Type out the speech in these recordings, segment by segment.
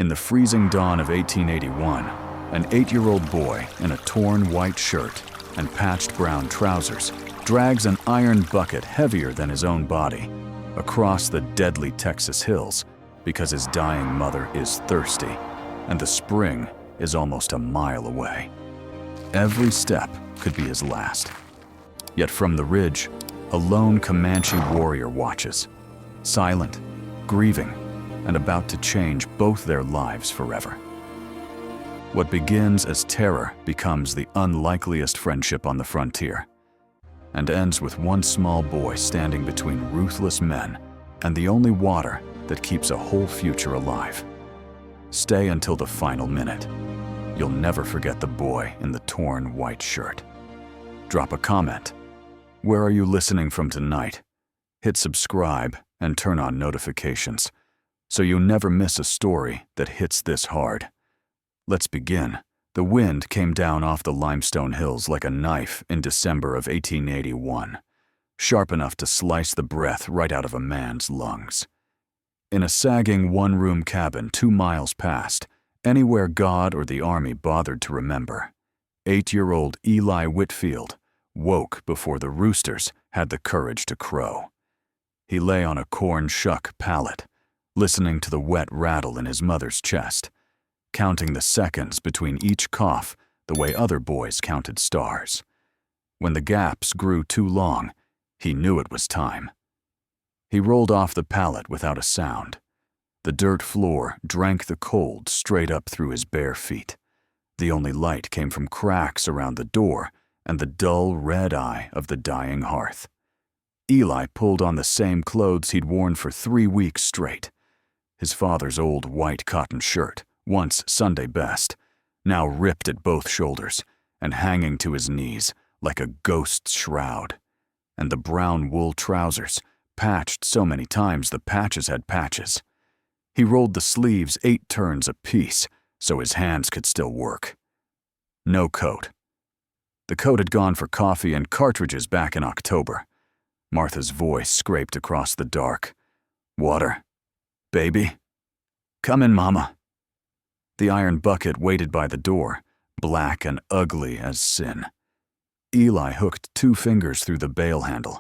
In the freezing dawn of 1881, an 8-year-old boy in a torn white shirt and patched brown trousers drags an iron bucket heavier than his own body across the deadly Texas hills because his dying mother is thirsty and the spring is almost a mile away. Every step could be his last. Yet from the ridge, a lone Comanche warrior watches, silent, grieving, and about to change both their lives forever. What begins as terror becomes the unlikeliest friendship on the frontier, and ends with one small boy standing between ruthless men and the only water that keeps a whole future alive. Stay until the final minute. You'll never forget the boy in the torn white shirt. Drop a comment. Where are you listening from tonight? Hit subscribe and turn on notifications so you never miss a story that hits this hard. Let's begin. The wind came down off the limestone hills like a knife in December of 1881, sharp enough to slice the breath right out of a man's lungs. In a sagging one-room cabin 2 miles past, anywhere God or the army bothered to remember, 8-year-old Eli Whitfield woke before the roosters had the courage to crow. He lay on a corn shuck pallet, listening to the wet rattle in his mother's chest, counting the seconds between each cough the way other boys counted stars. When the gaps grew too long, he knew it was time. He rolled off the pallet without a sound. The dirt floor drank the cold straight up through his bare feet. The only light came from cracks around the door and the dull red eye of the dying hearth. Eli pulled on the same clothes he'd worn for 3 weeks straight. His father's old white cotton shirt, once Sunday best, now ripped at both shoulders and hanging to his knees like a ghost's shroud. And the brown wool trousers, patched so many times the patches had patches. He rolled the sleeves 8 turns apiece so his hands could still work. No coat. The coat had gone for coffee and cartridges back in October. Martha's voice scraped across the dark. "Water? Baby? Come in, Mama." The iron bucket waited by the door, black and ugly as sin. Eli hooked 2 fingers through the bail handle.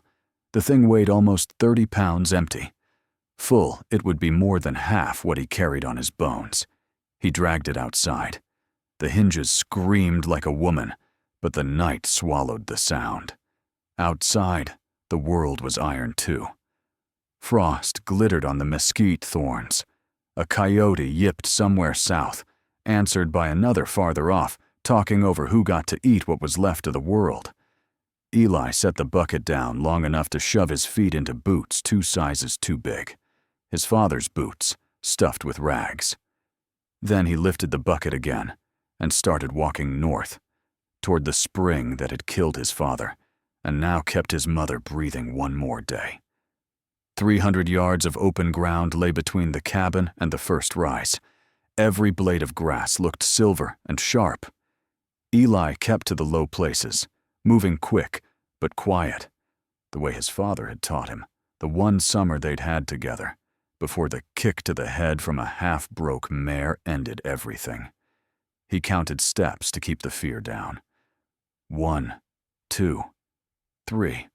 The thing weighed almost 30 pounds empty. Full, it would be more than half what he carried on his bones. He dragged it outside. The hinges screamed like a woman, but the night swallowed the sound. Outside, the world was iron too. Frost glittered on the mesquite thorns. A coyote yipped somewhere south, answered by another farther off, talking over who got to eat what was left of the world. Eli set the bucket down long enough to shove his feet into boots 2 sizes too big. His father's boots, stuffed with rags. Then he lifted the bucket again and started walking north, toward the spring that had killed his father and now kept his mother breathing 1 more day. 300 yards of open ground lay between the cabin and the first rise. Every blade of grass looked silver and sharp. Eli kept to the low places, moving quick but quiet, the way his father had taught him, the one summer they'd had together, before the kick to the head from a half-broke mare ended everything. He counted steps to keep the fear down. 1, 2, 3.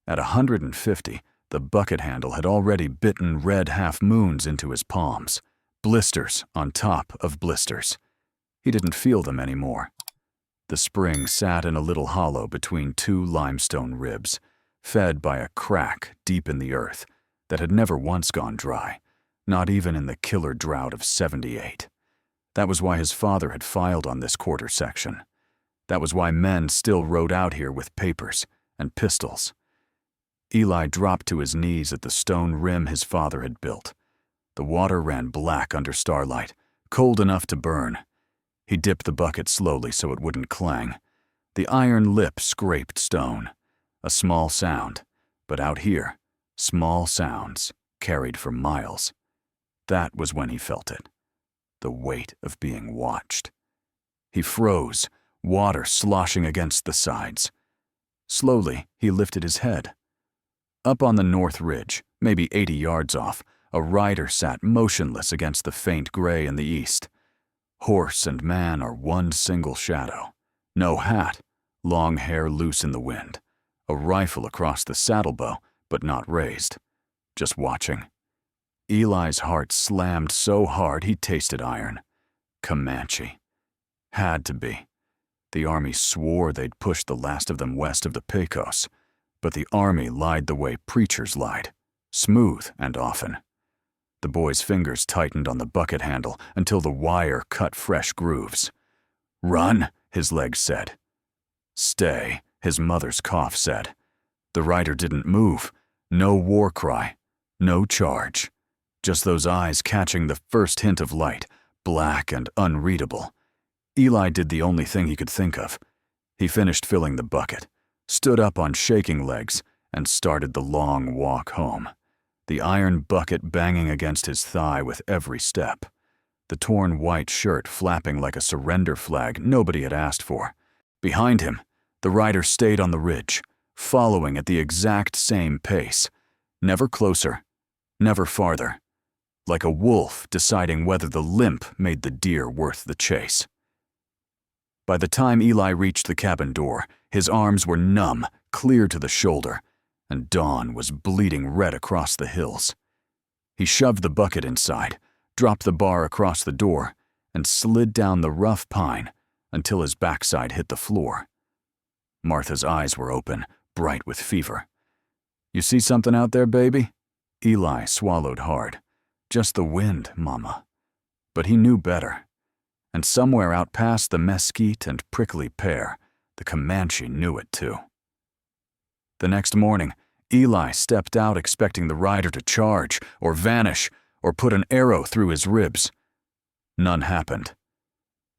At 150, the bucket handle had already bitten red half-moons into his palms, blisters on top of blisters. He didn't feel them anymore. The spring sat in a little hollow between 2 limestone ribs, fed by a crack deep in the earth that had never once gone dry, not even in the killer drought of 78. That was why his father had filed on this quarter section. That was why men still rode out here with papers and pistols. Eli dropped to his knees at the stone rim his father had built. The water ran black under starlight, cold enough to burn. He dipped the bucket slowly so it wouldn't clang. The iron lip scraped stone. A small sound, but out here, small sounds carried for miles. That was when he felt it. The weight of being watched. He froze, water sloshing against the sides. Slowly, he lifted his head. Up on the north ridge, maybe 80 yards off, a rider sat motionless against the faint gray in the east. Horse and man are one single shadow. No hat, long hair loose in the wind, a rifle across the saddlebow, but not raised, just watching. Eli's heart slammed so hard he tasted iron. Comanche. Had to be. The army swore they'd pushed the last of them west of the Pecos, but the army lied the way preachers lied, smooth and often. The boy's fingers tightened on the bucket handle until the wire cut fresh grooves. "Run," his legs said. "Stay," his mother's cough said. The rider didn't move. No war cry. No charge. Just those eyes catching the first hint of light, black and unreadable. Eli did the only thing he could think of. He finished filling the bucket, stood up on shaking legs, and started the long walk home. The iron bucket banging against his thigh with every step. The torn white shirt flapping like a surrender flag nobody had asked for. Behind him, the rider stayed on the ridge, following at the exact same pace. Never closer, never farther. Like a wolf deciding whether the limp made the deer worth the chase. By the time Eli reached the cabin door, his arms were numb, clear to the shoulder, and dawn was bleeding red across the hills. He shoved the bucket inside, dropped the bar across the door, and slid down the rough pine until his backside hit the floor. Martha's eyes were open, bright with fever. "You see something out there, baby?" Eli swallowed hard. "Just the wind, Mama." But he knew better. And somewhere out past the mesquite and prickly pear, the Comanche knew it too. The next morning, Eli stepped out expecting the rider to charge, or vanish, or put an arrow through his ribs. None happened.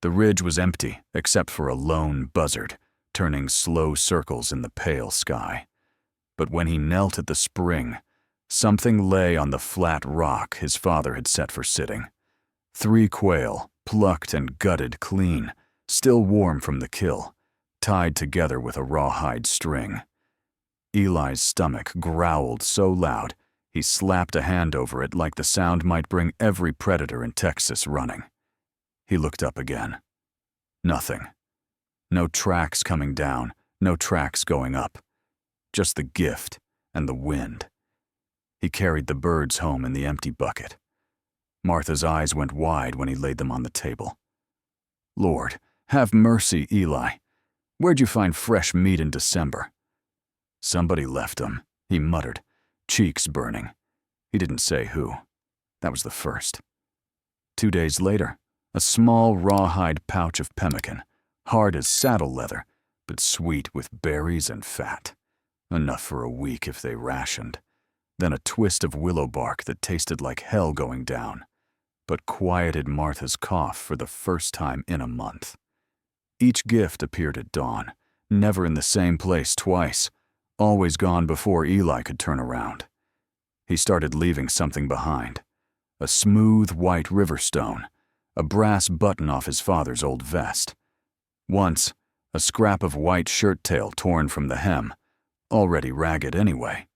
The ridge was empty except for a lone buzzard, turning slow circles in the pale sky. But when he knelt at the spring, something lay on the flat rock his father had set for sitting. 3 quail, plucked and gutted clean, still warm from the kill, tied together with a rawhide string. Eli's stomach growled so loud, he slapped a hand over it like the sound might bring every predator in Texas running. He looked up again. Nothing. No tracks coming down, no tracks going up. Just the gift and the wind. He carried the birds home in the empty bucket. Martha's eyes went wide when he laid them on the table. "Lord, have mercy, Eli. Where'd you find fresh meat in December?" "Somebody left them," he muttered, cheeks burning. He didn't say who. That was the first. 2 days later, a small rawhide pouch of pemmican, hard as saddle leather, but sweet with berries and fat. Enough for a week if they rationed. Then a twist of willow bark that tasted like hell going down, but quieted Martha's cough for the first time in a month. Each gift appeared at dawn, never in the same place twice, always gone before Eli could turn around. He started leaving something behind. A smooth white river stone, a brass button off his father's old vest. Once, a scrap of white shirt tail torn from the hem, already ragged anyway.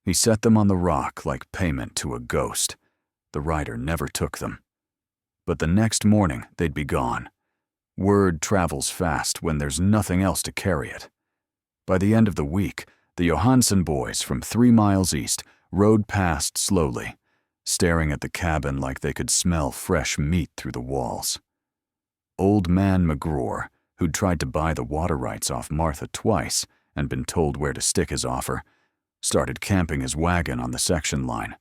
He set them on the rock like payment to a ghost. The rider never took them. But the next morning, they'd be gone. Word travels fast when there's nothing else to carry it. By the end of the week, the Johansen boys from 3 miles east rode past slowly, staring at the cabin like they could smell fresh meat through the walls. Old man McGraw, who'd tried to buy the water rights off Martha twice and been told where to stick his offer, started camping his wagon on the section line,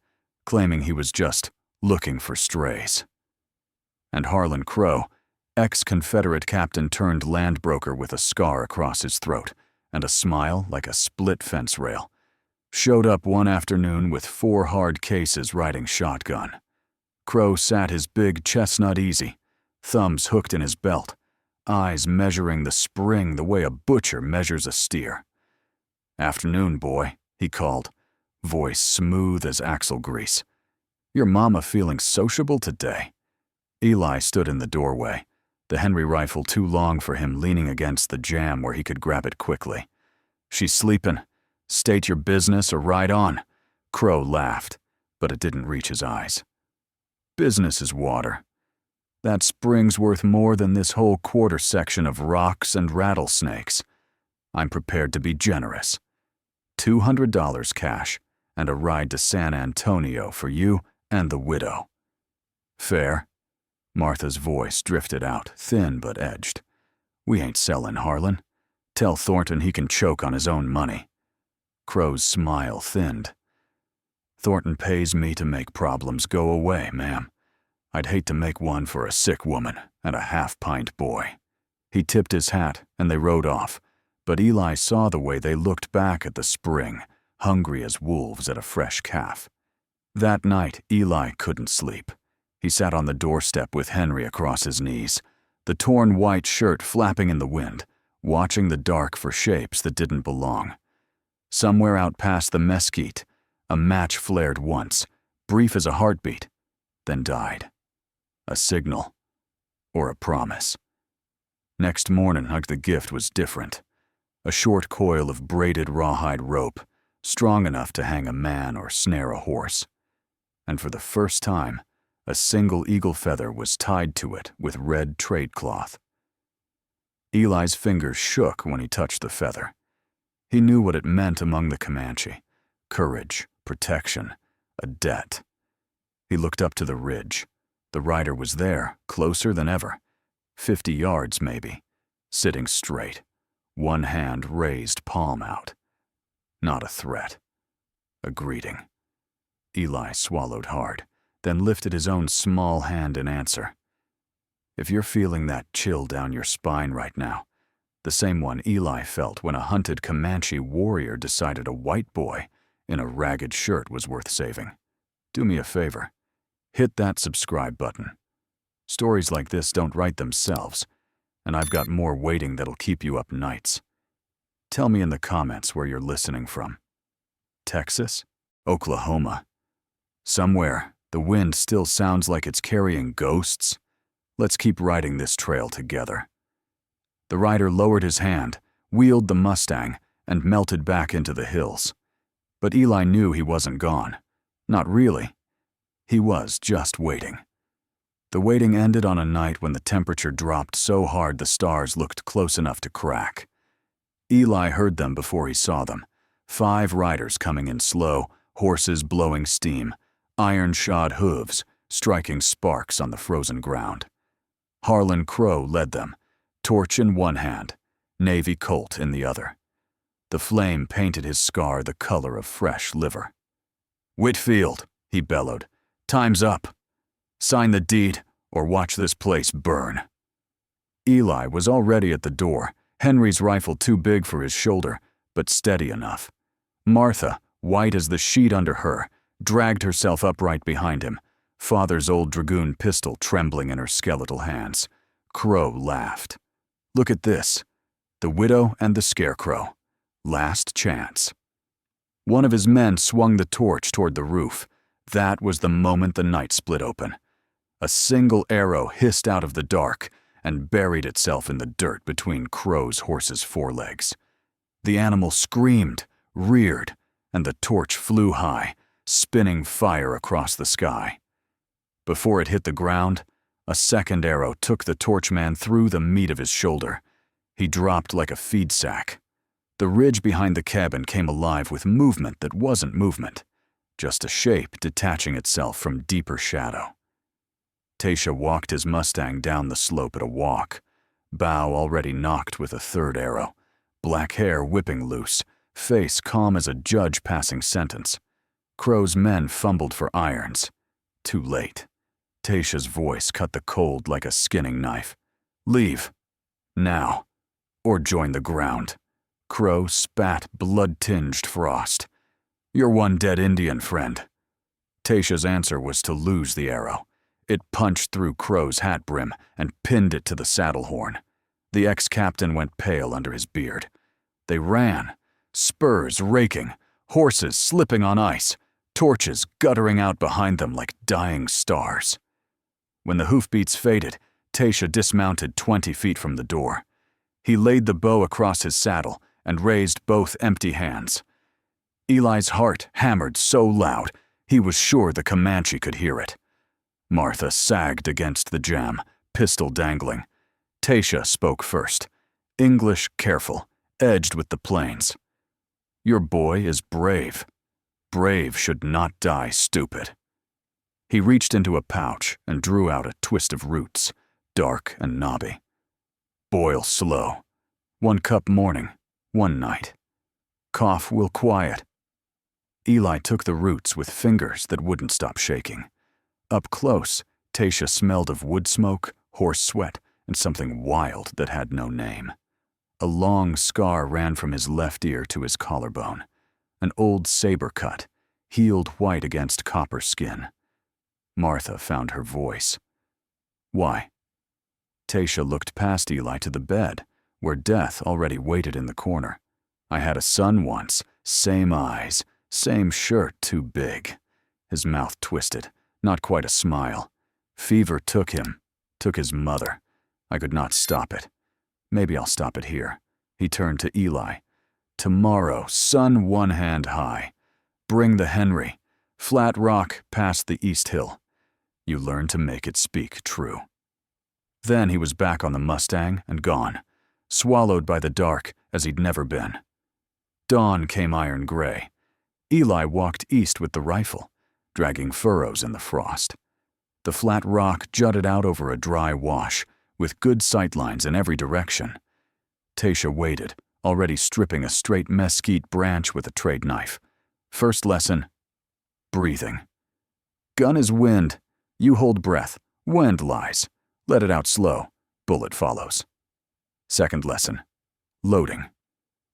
claiming he was just looking for strays. And Harlan Crow, ex-Confederate captain turned land broker with a scar across his throat and a smile like a split fence rail, showed up one afternoon with 4 hard cases riding shotgun. Crow sat his big chestnut easy, thumbs hooked in his belt, eyes measuring the spring the way a butcher measures a steer. "Afternoon, boy," he called, voice smooth as axle grease. "Your mama feeling sociable today?" Eli stood in the doorway, the Henry rifle too long for him leaning against the jamb where he could grab it quickly. "She's sleepin'. State your business or ride on." Crow laughed. but it didn't reach his eyes. Business is water. That spring's worth more than this whole quarter section of rocks and rattlesnakes. I'm prepared to be generous. $200 cash and a ride to San Antonio for you and the widow. Fair? Martha's voice drifted out, thin but edged. We ain't sellin' Harlan. Tell Thornton he can choke on his own money. Crow's smile thinned. Thornton pays me to make problems go away, ma'am. I'd hate to make one for a sick woman and a half-pint boy. He tipped his hat and they rode off, but Eli saw the way they looked back at the spring, hungry as wolves at a fresh calf. That night, Eli couldn't sleep. He sat on the doorstep with Henry across his knees, the torn white shirt flapping in the wind, watching the dark for shapes that didn't belong. Somewhere out past the mesquite, a match flared once, brief as a heartbeat, then died. A signal, or a promise. Next morning, the gift was different. A short coil of braided rawhide rope, strong enough to hang a man or snare a horse. And for the first time, a single eagle feather was tied to it with red trade cloth. Eli's fingers shook when he touched the feather. He knew what it meant among the Comanche. Courage, protection, a debt. He looked up to the ridge. The rider was there, closer than ever. 50 yards, maybe. Sitting straight. One hand raised, palm out. Not a threat. A greeting. Eli swallowed hard, then lifted his own small hand in answer. If you're feeling that chill down your spine right now, the same one Eli felt when a hunted Comanche warrior decided a white boy in a ragged shirt was worth saving, do me a favor. Hit that subscribe button. Stories like this don't write themselves, and I've got more waiting that'll keep you up nights. Tell me in the comments where you're listening from. Texas? Oklahoma? Somewhere, the wind still sounds like it's carrying ghosts. Let's keep riding this trail together. The rider lowered his hand, wheeled the Mustang, and melted back into the hills. But Eli knew he wasn't gone. Not really. He was just waiting. The waiting ended on a night when the temperature dropped so hard the stars looked close enough to crack. Eli heard them before he saw them. 5 riders coming in slow, horses blowing steam, iron-shod hooves striking sparks on the frozen ground. Harlan Crow led them, torch in one hand, Navy Colt in the other. The flame painted his scar the color of fresh liver. "Whitfield," he bellowed, "time's up. Sign the deed or watch this place burn." Eli was already at the door, Henry's rifle too big for his shoulder, but steady enough. Martha, white as the sheet under her, dragged herself upright behind him, Father's old dragoon pistol trembling in her skeletal hands. Crow laughed. "Look at this. The widow and the scarecrow. Last chance." One of his men swung the torch toward the roof. That was the moment the night split open. A single arrow hissed out of the dark and buried itself in the dirt between Crow's horse's forelegs. The animal screamed, reared, and the torch flew high, spinning fire across the sky. Before it hit the ground, a second arrow took the torchman through the meat of his shoulder. He dropped like a feed sack. The ridge behind the cabin came alive with movement that wasn't movement, just a shape detaching itself from deeper shadow. Tasha walked his Mustang down the slope at a walk, bow already knocked with a third arrow, black hair whipping loose, face calm as a judge passing sentence. Crow's men fumbled for irons. Too late. Tasha's voice cut the cold like a skinning knife. "Leave. Now. Or join the ground." Crow spat blood-tinged frost. "You're one dead Indian, friend." Tasha's answer was to lose the arrow. It punched through Crow's hat brim and pinned it to the saddle horn. The ex-captain went pale under his beard. They ran, spurs raking, horses slipping on ice, torches guttering out behind them like dying stars. When the hoofbeats faded, Tasha dismounted 20 feet from the door. He laid the bow across his saddle and raised both empty hands. Eli's heart hammered so loud, He was sure the Comanche could hear it. Martha sagged against the jamb, pistol dangling. Tasha spoke first. English careful, edged with the plains. Your boy is brave. Brave should not die stupid. He reached into a pouch and drew out a twist of roots, dark and knobby. Boil slow. 1 cup morning, 1 night. Cough will quiet. Eli took the roots with fingers that wouldn't stop shaking. Up close, Tasha smelled of wood smoke, horse sweat, and something wild that had no name. A long scar ran from his left ear to his collarbone. An old saber cut, healed white against copper skin. Martha found her voice. Why? Tasha looked past Eli to the bed, where death already waited in the corner. I had a son once, same eyes, same shirt too big. His mouth twisted, not quite a smile. Fever took him, took his mother. I could not stop it. Maybe I'll stop it here. He turned to Eli. Tomorrow, sun 1 hand high. Bring the Henry. Flat rock past the East Hill. You learn to make it speak true. Then he was back on the Mustang and gone, swallowed by the dark as he'd never been. Dawn came iron gray. Eli walked east with the rifle, dragging furrows in the frost. The flat rock jutted out over a dry wash, with good sight lines in every direction. Tasha waited, already stripping a straight mesquite branch with a trade knife. First lesson, breathing. Gun is wind. You hold breath. Wind lies. Let it out slow. Bullet follows. Second lesson, loading.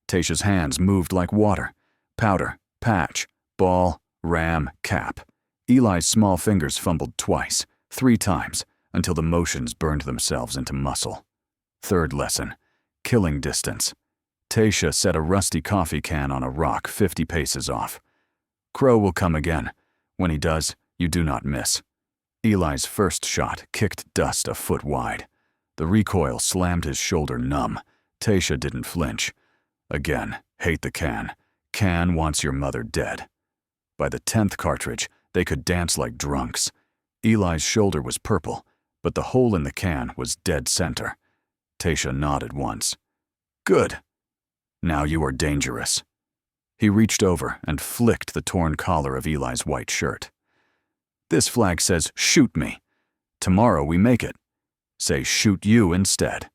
Tasha's hands moved like water. Powder, patch, ball, ram, cap. Eli's small fingers fumbled twice, 3 times, until the motions burned themselves into muscle. Third lesson, killing distance. Tasha set a rusty coffee can on a rock 50 paces off. Crow will come again. When he does, you do not miss. Eli's first shot kicked dust a foot wide. The recoil slammed his shoulder numb. Tasha didn't flinch. Again, hate the can. Can wants your mother dead. By the 10th cartridge, they could dance like drunks. Eli's shoulder was purple, but the hole in the can was dead center. Tasha nodded once. Good. Now you are dangerous. He reached over and flicked the torn collar of Eli's white shirt. This flag says, shoot me. Tomorrow we make it. Say, shoot you instead.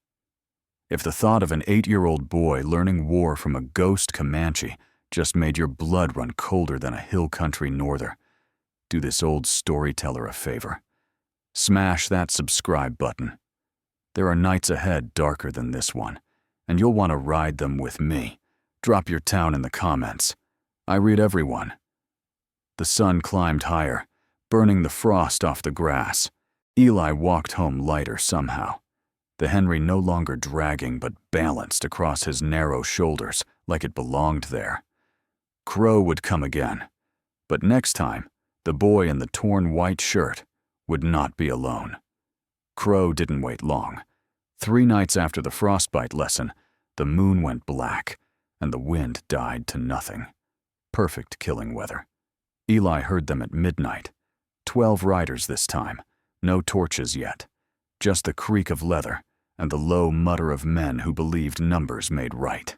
If the thought of an 8-year-old boy learning war from a ghost Comanche just made your blood run colder than a hill country norther, do this old storyteller a favor. Smash that subscribe button. There are nights ahead darker than this one, and you'll want to ride them with me. Drop your town in the comments. I read everyone. The sun climbed higher, burning the frost off the grass. Eli walked home lighter somehow, the Henry no longer dragging but balanced across his narrow shoulders like it belonged there. Crow would come again, but next time, the boy in the torn white shirt would not be alone. Crow didn't wait long. 3 nights after the frostbite lesson, the moon went black, and the wind died to nothing. Perfect killing weather. Eli heard them at midnight. 12 riders this time, no torches yet. Just the creak of leather and the low mutter of men who believed numbers made right.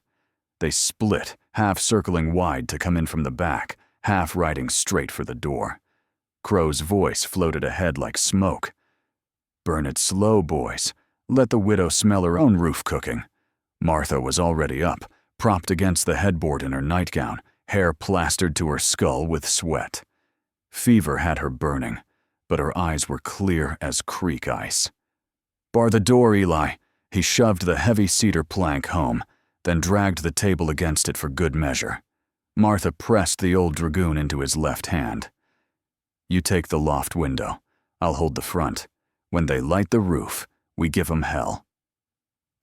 They split, half circling wide to come in from the back, half riding straight for the door. Crow's voice floated ahead like smoke. Burn it slow, boys. Let the widow smell her own roof cooking. Martha was already up, propped against the headboard in her nightgown, hair plastered to her skull with sweat. Fever had her burning, but her eyes were clear as creek ice. Bar the door, Eli. He shoved the heavy cedar plank home, then dragged the table against it for good measure. Martha pressed the old dragoon into his left hand. You take the loft window. I'll hold the front. When they light the roof, we give 'em hell.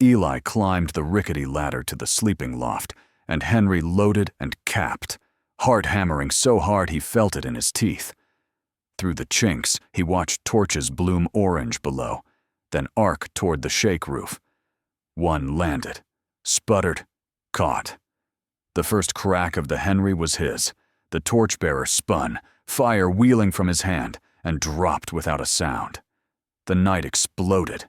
Eli climbed the rickety ladder to the sleeping loft, and Henry loaded and capped, heart hammering so hard he felt it in his teeth. Through the chinks, he watched torches bloom orange below, then arc toward the shake roof. One landed, sputtered, caught. The first crack of the Henry was his. The torchbearer spun, fire wheeling from his hand, and dropped without a sound. The night exploded.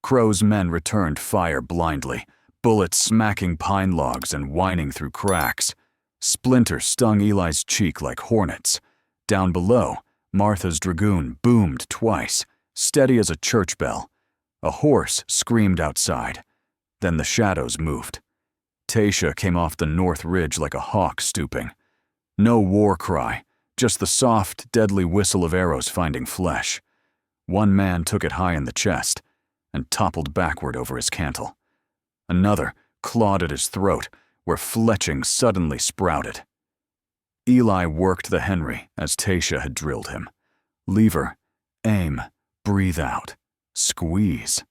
Crow's men returned fire blindly, bullets smacking pine logs and whining through cracks. Splinters stung Eli's cheek like hornets. Down below, Martha's dragoon boomed twice, steady as a church bell. A horse screamed outside. Then the shadows moved. Tasha came off the north ridge like a hawk stooping. No war cry, just the soft, deadly whistle of arrows finding flesh. One man took it high in the chest and toppled backward over his cantle. Another clawed at his throat, where fletching suddenly sprouted. Eli worked the Henry as Tasha had drilled him. Lever, aim, breathe out, squeeze.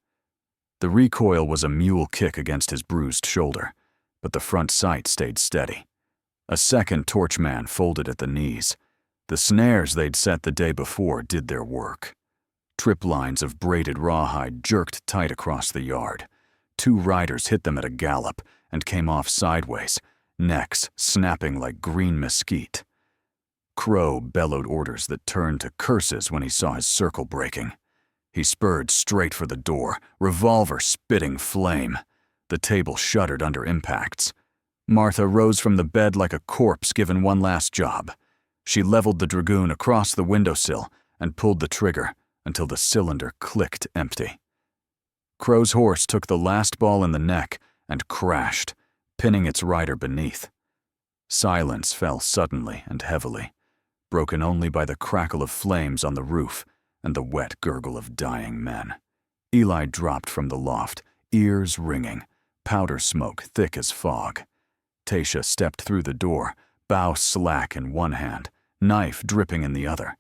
The recoil was a mule kick against his bruised shoulder, but the front sight stayed steady. A second torchman folded at the knees. The snares they'd set the day before did their work. Trip lines of braided rawhide jerked tight across the yard. Two riders hit them at a gallop and came off sideways, necks snapping like green mesquite. Crow bellowed orders that turned to curses when he saw his circle breaking. He spurred straight for the door, revolver spitting flame. The table shuddered under impacts. Martha rose from the bed like a corpse given one last job. She leveled the dragoon across the windowsill and pulled the trigger until the cylinder clicked empty. Crow's horse took the last ball in the neck and crashed, pinning its rider beneath. Silence fell suddenly and heavily, broken only by the crackle of flames on the roof and the wet gurgle of dying men. Eli dropped from the loft, ears ringing, powder smoke thick as fog. Tasha stepped through the door, bow slack in one hand, knife dripping in the other.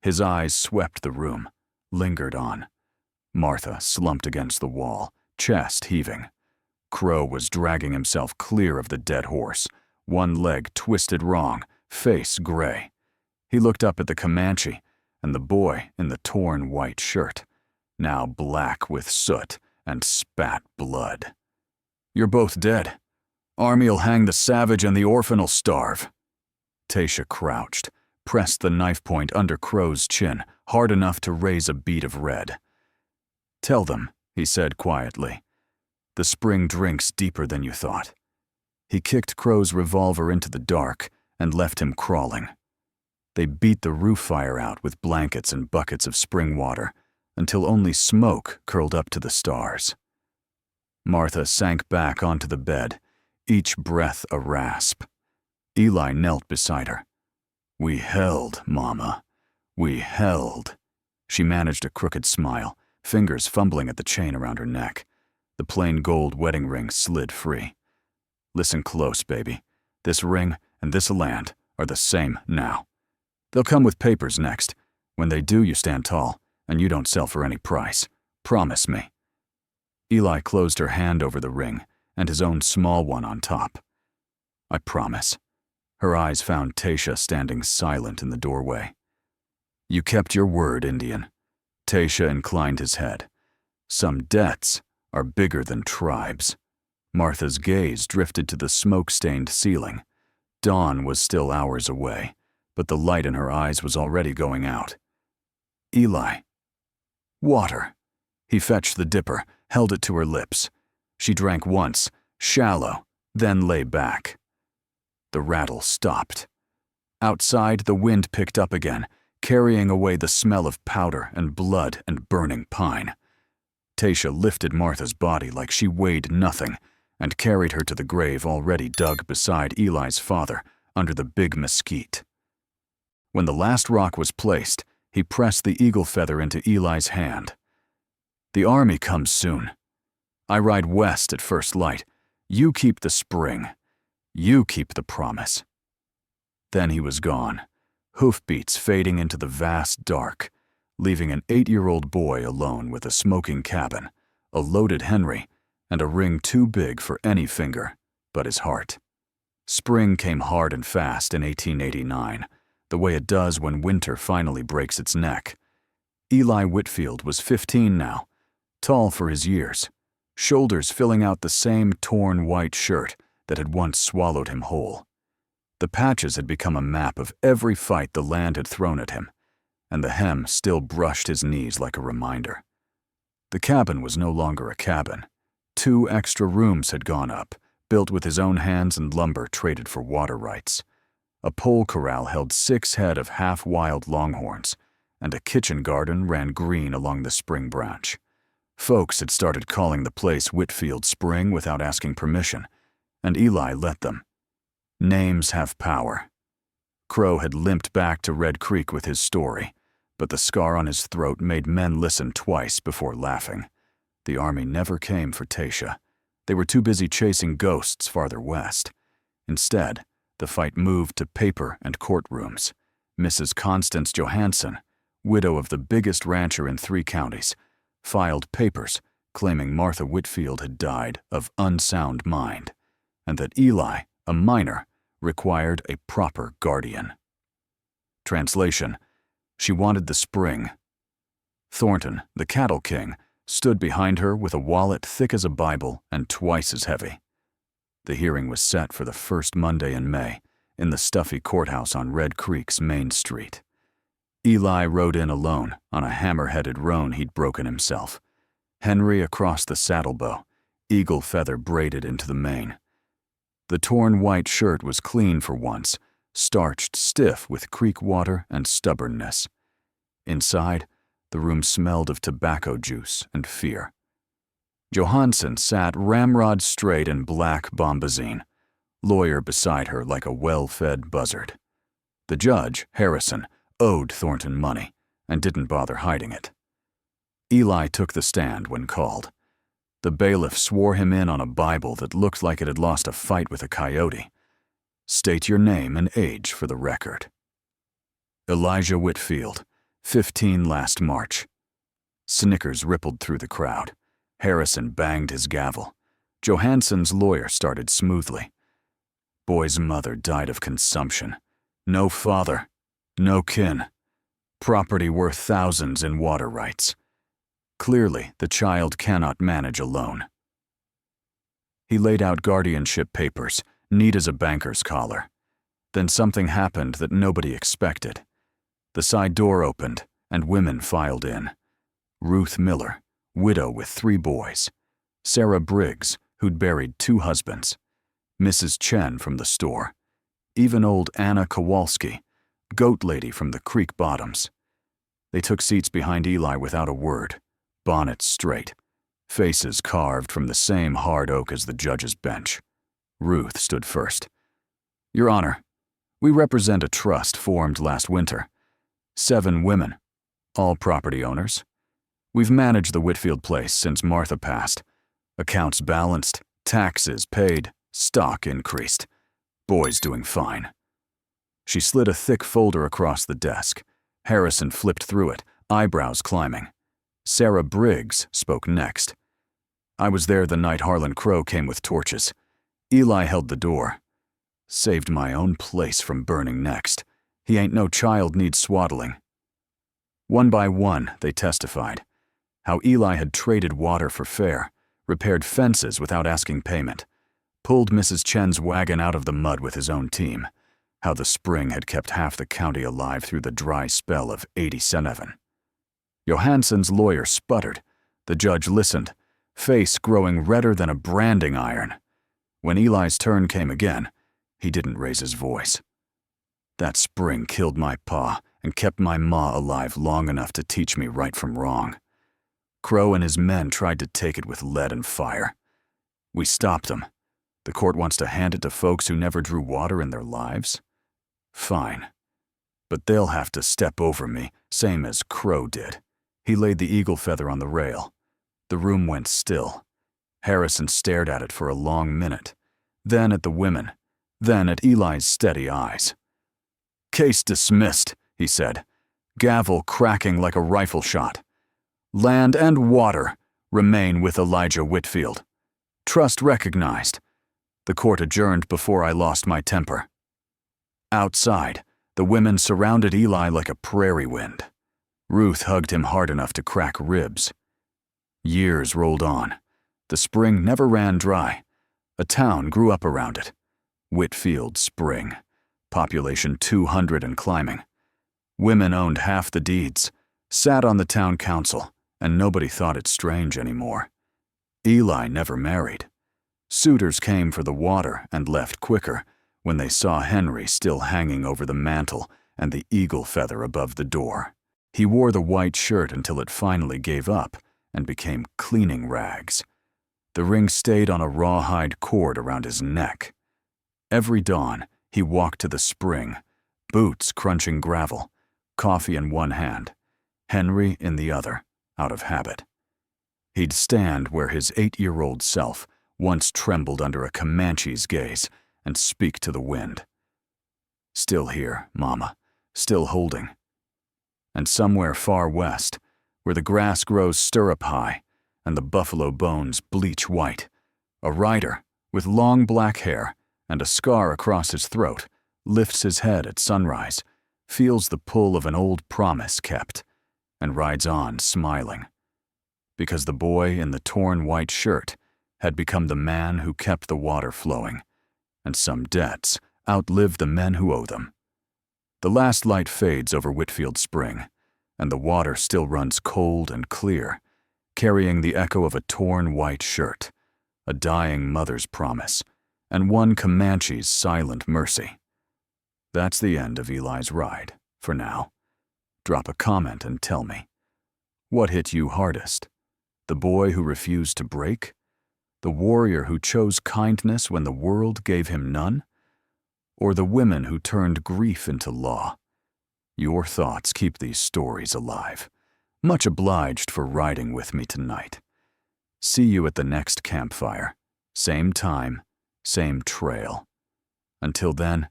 His eyes swept the room, lingered on. Martha slumped against the wall, chest heaving. Crow was dragging himself clear of the dead horse, one leg twisted wrong, face gray. He looked up at the Comanche and the boy in the torn white shirt, now black with soot and spat blood. "You're both dead. Army'll hang the savage and the orphan'll starve." Tasha crouched, pressed the knife point under Crow's chin, hard enough to raise a bead of red. "Tell them," he said quietly. "The spring drinks deeper than you thought." He kicked Crow's revolver into the dark and left him crawling. They beat the roof fire out with blankets and buckets of spring water until only smoke curled up to the stars. Martha sank back onto the bed, each breath a rasp. Eli knelt beside her. "We held, Mama. We held." She managed a crooked smile, fingers fumbling at the chain around her neck. The plain gold wedding ring slid free. "Listen close, baby. This ring and this land are the same now. They'll come with papers next. When they do, you stand tall, and you don't sell for any price. Promise me." Eli closed her hand over the ring and his own small one on top. "I promise." Her eyes found Tasha standing silent in the doorway. "You kept your word, Indian." Tasha inclined his head. "Some debts are bigger than tribes." Martha's gaze drifted to the smoke-stained ceiling. Dawn was still hours away, but the light in her eyes was already going out. "Eli." "Water." He fetched the dipper, held it to her lips. She drank once, shallow, then lay back. The rattle stopped. Outside, the wind picked up again, carrying away the smell of powder and blood and burning pine. Tasha lifted Martha's body like she weighed nothing and carried her to the grave already dug beside Eli's father under the big mesquite. When the last rock was placed, he pressed the eagle feather into Eli's hand. "The army comes soon. I ride west at first light. You keep the spring. You keep the promise." Then he was gone, hoofbeats fading into the vast dark, leaving an 8-year-old boy alone with a smoking cabin, a loaded Henry, and a ring too big for any finger but his heart. Spring came hard and fast in 1889, the way it does when winter finally breaks its neck. Eli Whitfield was 15 now, tall for his years, shoulders filling out the same torn white shirt that had once swallowed him whole. The patches had become a map of every fight the land had thrown at him, and the hem still brushed his knees like a reminder. The cabin was no longer a cabin. 2 extra rooms had gone up, built with his own hands and lumber traded for water rights. A pole corral held 6 head of half-wild longhorns, and a kitchen garden ran green along the spring branch. Folks had started calling the place Whitfield Spring without asking permission, and Eli let them. Names have power. Crow had limped back to Red Creek with his story, but the scar on his throat made men listen twice before laughing. The army never came for Tasha. They were too busy chasing ghosts farther west. Instead, the fight moved to paper and courtrooms. Mrs. Constance Johansson, widow of the biggest rancher in 3 counties, filed papers claiming Martha Whitfield had died of unsound mind, and that Eli, a minor, required a proper guardian. Translation: she wanted the spring. Thornton, the cattle king, stood behind her with a wallet thick as a Bible and twice as heavy. The hearing was set for the first Monday in May, in the stuffy courthouse on Red Creek's Main Street. Eli rode in alone on a hammer-headed roan he'd broken himself. Henry across the saddlebow, eagle feather braided into the mane. The torn white shirt was clean for once, starched stiff with creek water and stubbornness. Inside, the room smelled of tobacco juice and fear. Johansson sat ramrod straight in black bombazine, lawyer beside her like a well-fed buzzard. The judge, Harrison, owed Thornton money and didn't bother hiding it. Eli took the stand when called. The bailiff swore him in on a Bible that looked like it had lost a fight with a coyote. State your name and age for the record. Elijah Whitfield, 15 last March. Snickers rippled through the crowd. Harrison banged his gavel. Johansson's lawyer started smoothly. Boy's mother died of consumption. No father. No kin. Property worth thousands in water rights. Clearly, the child cannot manage alone. He laid out guardianship papers, neat as a banker's collar. Then something happened that nobody expected. The side door opened, and women filed in. Ruth Miller, widow with 3 boys. Sarah Briggs, who'd buried 2 husbands. Mrs. Chen from the store. Even old Anna Kowalski, goat lady from the creek bottoms. They took seats behind Eli without a word, bonnets straight, faces carved from the same hard oak as the judge's bench. Ruth stood first. Your Honor, we represent a trust formed last winter. 7 women, all property owners. We've managed the Whitfield place since Martha passed. Accounts balanced, taxes paid, stock increased. Boy's doing fine. She slid a thick folder across the desk. Harrison flipped through it, eyebrows climbing. Sarah Briggs spoke next. I was there the night Harlan Crow came with torches. Eli held the door. Saved my own place from burning next. He ain't no child needs swaddling. One by one, they testified. How Eli had traded water for fare, repaired fences without asking payment, pulled Mrs. Chen's wagon out of the mud with his own team, how the spring had kept half the county alive through the dry spell of '87. Johansson's lawyer sputtered. The judge listened, face growing redder than a branding iron. When Eli's turn came again, he didn't raise his voice. That spring killed my pa and kept my ma alive long enough to teach me right from wrong. Crow and his men tried to take it with lead and fire. We stopped them. The court wants to hand it to folks who never drew water in their lives? Fine. But they'll have to step over me, same as Crow did. He laid the eagle feather on the rail. The room went still. Harrison stared at it for a long minute, then at the women, then at Eli's steady eyes. Case dismissed, he said, gavel cracking like a rifle shot. Land and water remain with Elijah Whitfield. Trust recognized. The court adjourned before I lost my temper. Outside, the women surrounded Eli like a prairie wind. Ruth hugged him hard enough to crack ribs. Years rolled on. The spring never ran dry. A town grew up around it. Whitfield Spring. population 200 and climbing. Women owned half the deeds, sat on the town council, and nobody thought it strange anymore. Eli never married. Suitors came for the water and left quicker when they saw Henry still hanging over the mantel and the eagle feather above the door. He wore the white shirt until it finally gave up and became cleaning rags. The ring stayed on a rawhide cord around his neck. Every dawn, he walked to the spring, boots crunching gravel, coffee in one hand, Henry in the other, out of habit. He'd stand where his 8-year-old self once trembled under a Comanche's gaze and speak to the wind. Still here, Mama, still holding. And somewhere far west, where the grass grows stirrup high and the buffalo bones bleach white, a rider with long black hair and a scar across his throat lifts his head at sunrise, feels the pull of an old promise kept, and rides on smiling. Because the boy in the torn white shirt had become the man who kept the water flowing, and some debts outlive the men who owe them. The last light fades over Whitfield Spring, and the water still runs cold and clear, carrying the echo of a torn white shirt, a dying mother's promise, and one Comanche's silent mercy. That's the end of Eli's ride, for now. Drop a comment and tell me. What hit you hardest? The boy who refused to break? The warrior who chose kindness when the world gave him none? Or the women who turned grief into law? Your thoughts keep these stories alive. Much obliged for riding with me tonight. See you at the next campfire. Same time, same trail. Until then,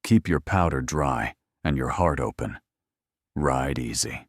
keep your powder dry and your heart open. Ride easy.